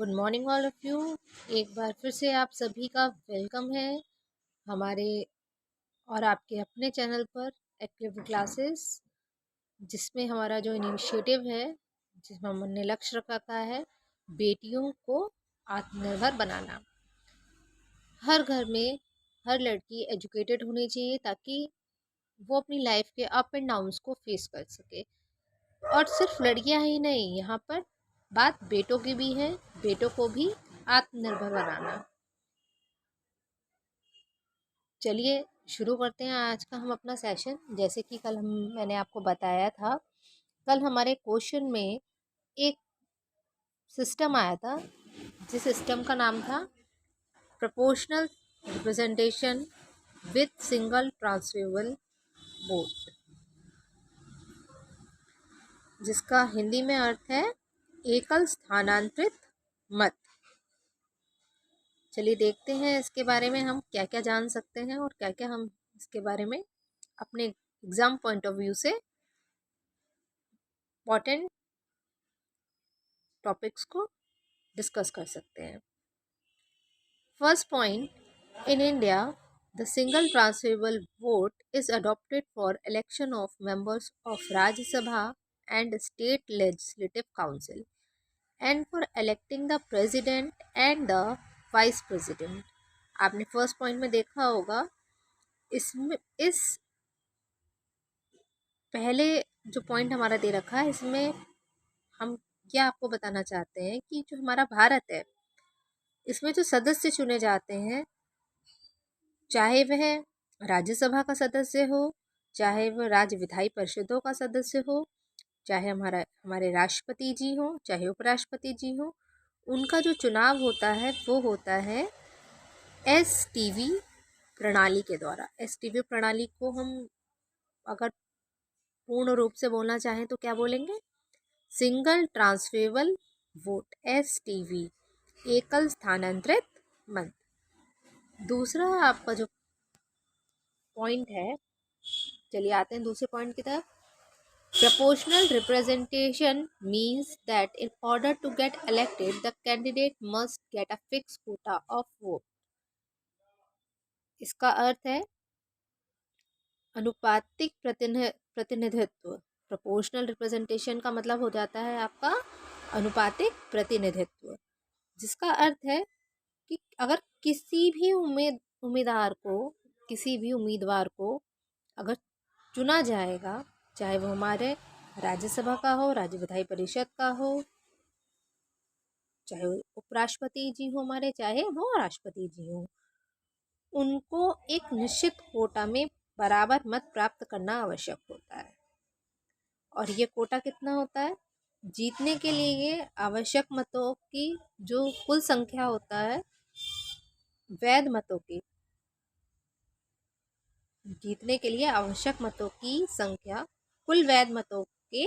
Good morning all of you. एक बार फिर से आप सभी का वेलकम है हमारे और आपके अपने चैनल पर एक्टिव क्लासेस, जिसमें हमारा जो इनिशिएटिव है, जिसमें हमने लक्ष्य रखा है बेटियों को आत्मनिर्भर बनाना। हर घर में हर लड़की एजुकेटेड होनी चाहिए ताकि वो अपनी लाइफ के अप एंड डाउन्स को फेस कर सके। और सिर्फ लड़कियां ही नहीं, यहाँ पर बात बेटों की भी है, बेटों को भी आत्मनिर्भर बनाना। चलिए शुरू करते हैं आज का हम अपना सेशन। जैसे कि कल मैंने आपको बताया था, कल हमारे क्वेश्चन में एक सिस्टम आया था, जिस सिस्टम का नाम था proportional representation with single transferable vote, जिसका हिंदी में अर्थ है एकल स्थानांतरित मत। चलिए देखते हैं इसके बारे में हम क्या क्या जान सकते हैं और क्या क्या हम इसके बारे में अपने एग्जाम पॉइंट ऑफ व्यू से इम्पॉर्टेंट टॉपिक्स को डिस्कस कर सकते हैं। First point, in India the single transferable vote is adopted for election of members of राज्य सभा and state legislative council and for electing the president and the vice president. आपने first point में देखा होगा, इसमें इस पहले जो पॉइंट हमारा दे रखा है, इसमें हम क्या आपको बताना चाहते हैं कि जो हमारा भारत है, इसमें जो सदस्य चुने जाते हैं, चाहे वह राज्यसभा का सदस्य हो, चाहे वह राज्य विधायी परिषदों का सदस्य हो, चाहे हमारे राष्ट्रपति जी हो, चाहे उपराष्ट्रपति जी हो, उनका जो चुनाव होता है वो होता है एसटीवी प्रणाली के द्वारा। एसटीवी प्रणाली को हम अगर पूर्ण रूप से बोलना चाहें तो क्या बोलेंगे? सिंगल ट्रांसफरेबल वोट, एसटीवी, एकल स्थानांतरित मत। दूसरा आपका जो पॉइंट है, चलिए आते हैं दूसरे पॉइंट की तरफ। Proportional representation means that in order to get elected, the candidate must get a fixed quota of vote. इसका अर्थ है अनुपातिक प्रतिनिधित्व। प्रोपोर्शनल रिप्रेजेंटेशन का मतलब हो जाता है आपका अनुपातिक प्रतिनिधित्व, जिसका अर्थ है कि अगर किसी भी उम्मीदवार को अगर चुना जाएगा, चाहे वो हमारे राज्यसभा का हो, राज्य विधायी परिषद का हो, चाहे उपराष्ट्रपति जी हो हमारे, चाहे वो राष्ट्रपति जी हो, उनको एक निश्चित कोटा में बराबर मत प्राप्त करना आवश्यक होता है। और ये कोटा कितना होता है? जीतने के लिए आवश्यक मतों की जो कुल संख्या होता है, वैध मतों की, जीतने के लिए आवश्यक मतों की संख्या कुल वैध मतों के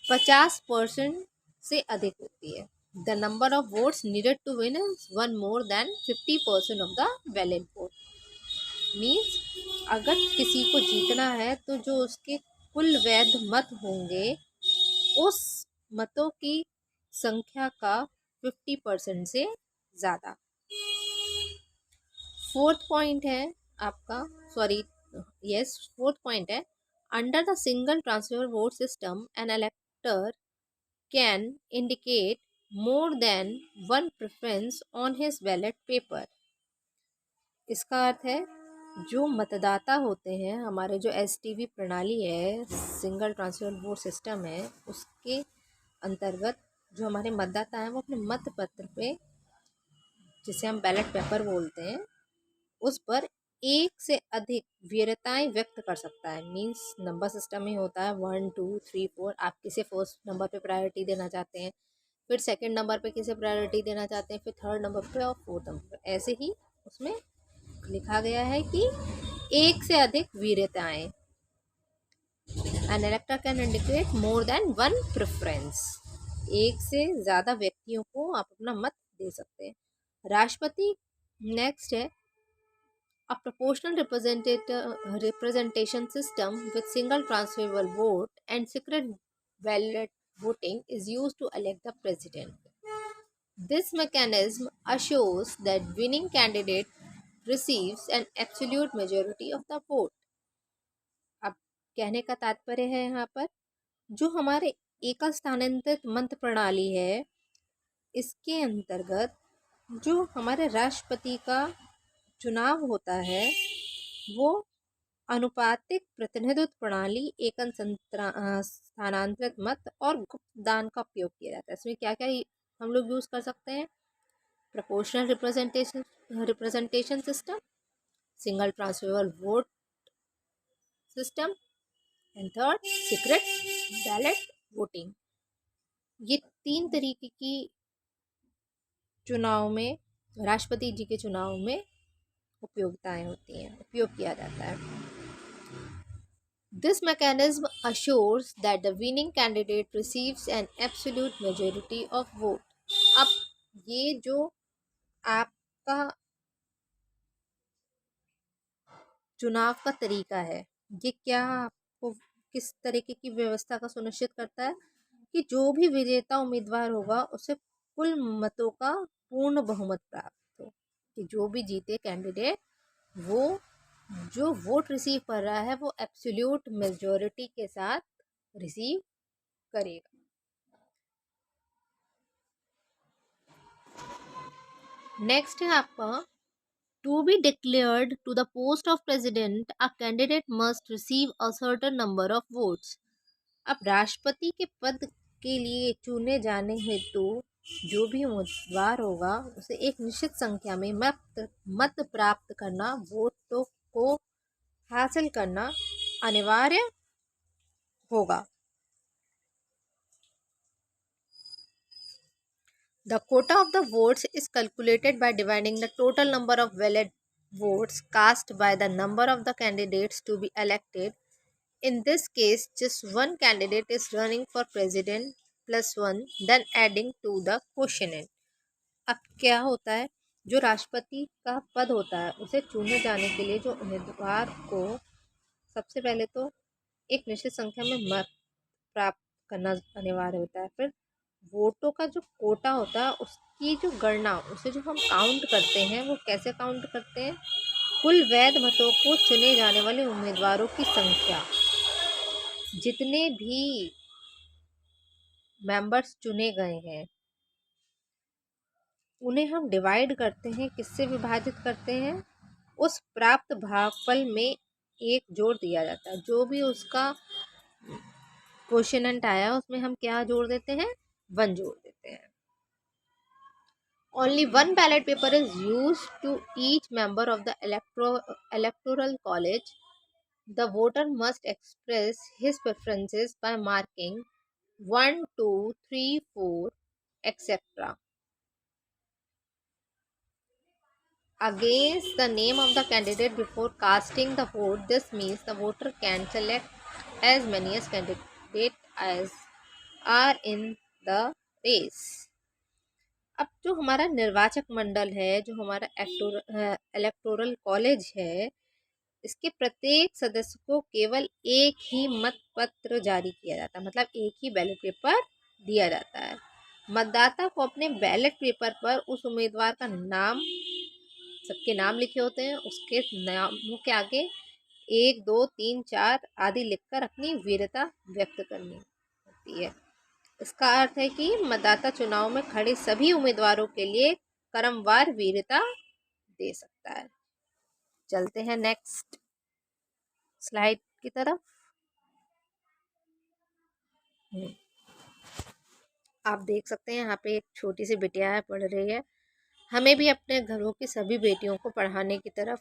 50% से अधिक होती है। The number of votes needed to win is one more than 50% of the valid vote. Means अगर किसी को जीतना है तो जो उसके कुल वैध मत होंगे, उस मतों की संख्या का 50% से ज़्यादा। फोर्थ पॉइंट है आपका, फोर्थ पॉइंट है, under the single transfer vote system an elector can indicate more than one preference on his ballot paper। इसका अर्थ है जो मतदाता होते हैं, हमारे जो एसटीवी प्रणाली है, सिंगल ट्रांसफर वोट सिस्टम है, उसके अंतर्गत जो हमारे मतदाता हैं वो अपने मत पत्र पे, जिसे हम बैलेट पेपर बोलते हैं, उस पर एक से अधिक वीरताएं व्यक्त कर सकता है। मीन्स नंबर सिस्टम ही होता है 1 2 3 4। आप किसे फर्स्ट नंबर पे प्रायोरिटी देना चाहते हैं, फिर सेकंड नंबर पे किसे प्रायोरिटी देना चाहते हैं, फिर थर्ड नंबर पे और फोर्थ नंबर पे। ऐसे ही उसमें लिखा गया है कि एक से अधिक वीरताएं, an elector can indicate more than one preference. एक से ज़्यादा व्यक्तियों को आप अपना मत दे सकते हैं। राष्ट्रपति नेक्स्ट है, a proportional representation system with single transferable vote and secret ballot voting is used to elect the president। This mechanism assures that winning candidate receives an absolute majority of the vote. अब कहने का तात्पर्य है यहाँ पर जो हमारे एकल स्थानांतरित मत प्रणाली है, इसके अंतर्गत जो हमारे राष्ट्रपति का चुनाव होता है वो अनुपातिक प्रतिनिधित्व प्रणाली, एकल स्थानांतरित मत और गुप्त दान का उपयोग किया जाता है। इसमें क्या क्या हम लोग यूज कर सकते हैं? Proportional representation system, single transfer vote system and third secret ballot voting. ये 3 तरीके की चुनाव में, राष्ट्रपति जी के चुनाव में उपयोगिताएं होती हैं, उपयोग किया जाता है। This mechanism assures that the winning candidate receives an absolute majority of vote. अब ये जो आपका चुनाव का तरीका है, ये क्या आपको किस तरीके की व्यवस्था का सुनिश्चित करता है कि जो भी विजेता उम्मीदवार होगा उसे कुल मतों का पूर्ण बहुमत प्राप्त हो, कि जो भी जीते कैंडिडेट वो जो वोट रिसीव कर रहा है वो एब्सोल्यूट मेजॉरिटी के साथ रिसीव करेगा। नेक्स्ट है आपका to be declared to the post of president a candidate must receive a certain number of votes. अब राष्ट्रपति के पद के लिए चुने जाने हेतु जो भी उम्मीदवार होगा उसे एक निश्चित संख्या में मत प्राप्त करना, वोटों को हासिल करना अनिवार्य होगा। The quota of the votes is calculated by dividing the total number of valid votes cast by the number of the candidates to be elected. In this case, just one candidate is running for president plus one, then adding to the quotient. अब क्या होता है, जो राष्ट्रपति का पद होता है उसे चुने जाने के लिए जो उम्मीदवार को सबसे पहले तो एक निश्चित संख्या में मत प्राप्त करना अनिवार्य होता है। फिर वोटों का जो कोटा होता है उसकी जो गणना, उसे जो हम काउंट करते हैं वो कैसे काउंट करते हैं? कुल वैध मतों को चुने जाने वाले उम्मीदवारों की संख्या, जितने भी मेंबर्स चुने गए हैं उन्हें हम डिवाइड करते हैं, किससे विभाजित करते हैं? उस प्राप्त भागफल में एक जोड़ दिया जाता है, जो भी उसका क्वोशिएंट आया उसमें हम क्या जोड़ देते हैं? 1 जोड़ देते हैं। Only one ballot paper is used to each member of the electoral college. The voter must express his preferences by marking 1, 2, 3, 4, etc. against the name of the candidate before casting the vote. This means the voter can select as many as candidates as are in the race. अब जो हमारा निर्वाचक मंडल है, जो हमारा electoral college है, इसके प्रत्येक सदस्य को केवल एक ही मत पत्र जारी किया जाता है, मतलब एक ही बैलेट पेपर दिया जाता है। मतदाता को अपने बैलेट पेपर पर उस उम्मीदवार का नाम, सबके नाम लिखे होते हैं, उसके नामों के आगे 1, 2, 3, 4 आदि लिखकर अपनी वीरता व्यक्त करनी होती है। इसका अर्थ है कि मतदाता चुनाव में खड़े सभी उम्मीदवारों के लिए क्रमवार वीरता दे सकता है। चलते हैं नेक्स्ट स्लाइड की तरफ। आप देख सकते हैं यहाँ पे एक छोटी सी बिटिया है, पढ़ रही है। हमें भी अपने घरों की सभी बेटियों को पढ़ाने की तरफ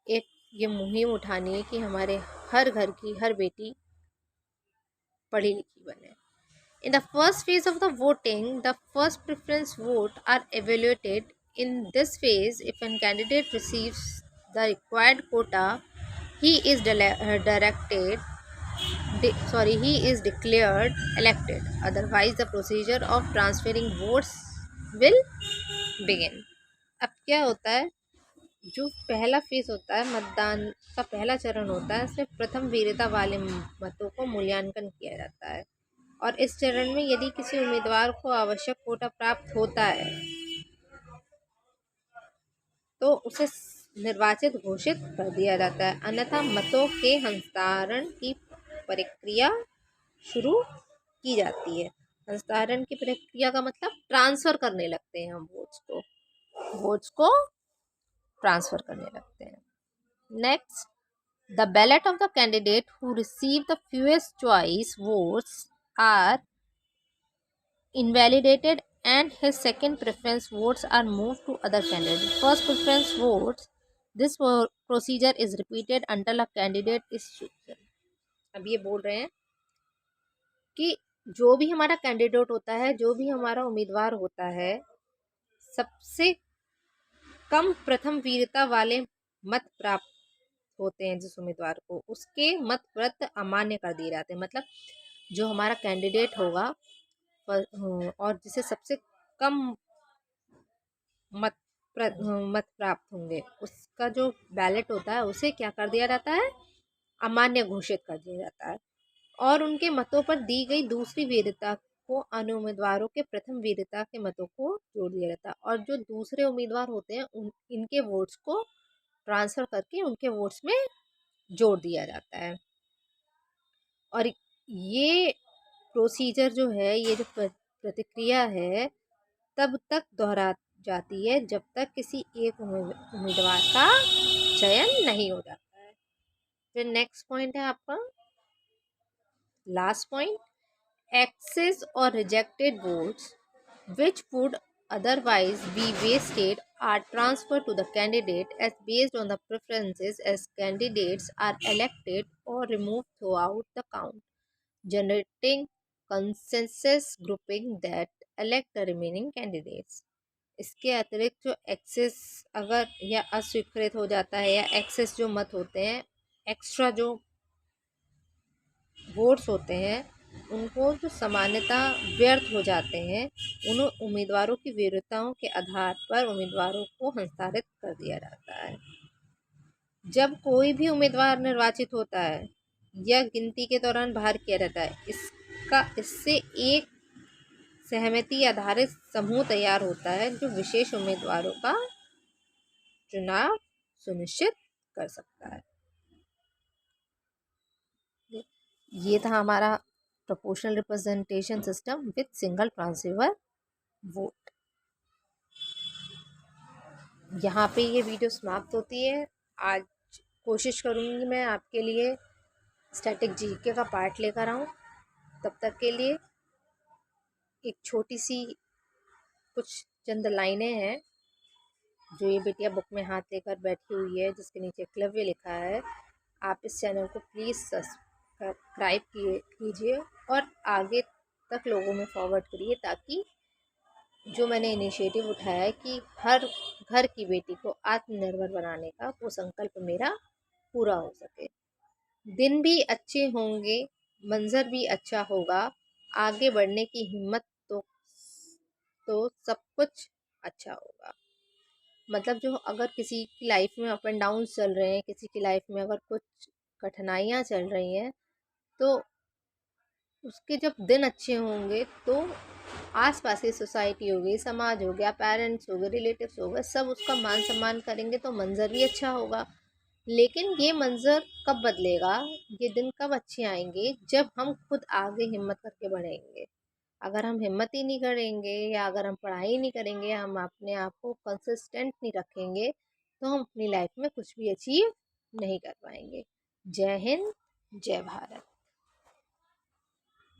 एक ये मुहिम उठानी है कि हमारे हर घर की हर बेटी पढ़ी लिखी बने। In the first phase of the voting, the first preference vote are evaluated. In this phase, if a candidate receives the required quota, he is declared elected. Otherwise, the procedure of transferring votes will begin. अब क्या होता है, जो पहला phase होता है, मतदान का पहला चरण होता है, इसमें प्रथम वीरता वाले मतों को मूल्यांकन किया जाता है। और इस चरण में यदि किसी उम्मीदवार को आवश्यक कोटा प्राप्त होता है तो उसे निर्वाचित घोषित कर दिया जाता है, अन्यथा मतों के हस्तांतरण की प्रक्रिया शुरू की जाती है। हस्तांतरण की प्रक्रिया का मतलब ट्रांसफर करने लगते हैं हम वोट्स को ट्रांसफर करने लगते हैं। Next, the ballot of the candidate who receive the fewest choice votes are invalidated and his second preference votes are moved to other candidate. First preference votes, this procedure is repeated until a candidate is chosen. अब ये बोल रहे हैं कि जो भी हमारा candidate होता है, जो भी हमारा उम्मीदवार होता है, सबसे कम प्रथम वीरता वाले मत प्राप्त होते हैं जिस उम्मीदवार को, उसके मत प्रत अमान्य कर दिए जाते हैं। मतलब जो हमारा कैंडिडेट होगा और जिसे सबसे कम मत मत प्राप्त होंगे, उसका जो बैलेट होता है उसे क्या कर दिया जाता है, अमान्य घोषित कर दिया जाता है और उनके मतों पर दी गई दूसरी वैधता को अन्य उम्मीदवारों के प्रथम वैधता के मतों को जोड़ दिया जाता है और जो दूसरे उम्मीदवार होते हैं इनके वोट्स को ट्रांसफर करके उनके वोट्स में जोड़ दिया जाता है। और ये प्रोसीजर जो है, ये जो प्रतिक्रिया है, तब तक दोहरा जाती है जब तक किसी एक उम्मीदवार का चयन नहीं हो जाता है। फिर नेक्स्ट पॉइंट है आपका last point, excess or rejected votes which would otherwise be wasted are transferred to the candidate as based on the preferences as candidates are elected or removed throughout the count, generating consensus grouping that elect the remaining candidates. इसके अतिरिक्त जो access अगर या अस्वीकृत हो जाता है या एक्सेस जो मत होते हैं, एक्स्ट्रा जो वोट्स होते हैं, उनको जो सामान्यता व्यर्थ हो जाते हैं, उन उम्मीदवारों की वीरताओं के आधार पर उम्मीदवारों को हस्तांतरित कर दिया जाता है। जब कोई भी उम्मीदवार निर्वाचित होता है या गिनती के दौरान बाहर किया जाता है, इससे एक सहमति आधारित समूह तैयार होता है जो विशेष उम्मीदवारों का चुनाव सुनिश्चित कर सकता है। ये था हमारा proportional representation system with single transfer vote. यहाँ पे ये वीडियो समाप्त होती है। आज कोशिश करूँगी मैं आपके लिए स्टैटिक जीके का पार्ट लेकर आऊँ। तब तक के लिए एक छोटी सी कुछ चंद लाइनें हैं जो ये बेटिया बुक में हाथ लेकर बैठी हुई है, जिसके नीचे क्लव्य लिखा है। आप इस चैनल को प्लीज़ सब्सक्राइब कीजिए और आगे तक लोगों में फॉरवर्ड करिए ताकि जो मैंने इनिशिएटिव उठाया है कि हर घर की बेटी को आत्मनिर्भर बनाने का, वो संकल्प मेरा पूरा हो सके। दिन भी अच्छे होंगे, मंजर भी अच्छा होगा, आगे बढ़ने की हिम्मत तो सब कुछ अच्छा होगा। मतलब जो अगर किसी की लाइफ में अप एंड डाउन चल रहे हैं, किसी की लाइफ में अगर कुछ कठिनाइयाँ चल रही हैं, तो उसके जब दिन अच्छे होंगे तो आसपास की सोसाइटी हो गई, समाज हो गया, पेरेंट्स हो गए, रिलेटिव्स हो गए, सब उसका मान सम्मान करेंगे तो मंजर भी अच्छा होगा। लेकिन ये मंजर कब बदलेगा, ये दिन कब अच्छे आएंगे, जब हम खुद आगे हिम्मत करके बढ़ेंगे। अगर हम हिम्मत ही नहीं करेंगे या अगर हम पढ़ाई नहीं करेंगे, हम अपने आप को कंसिस्टेंट नहीं रखेंगे, तो हम अपनी लाइफ में कुछ भी अचीव नहीं कर पाएंगे। जय हिंद, जय भारत।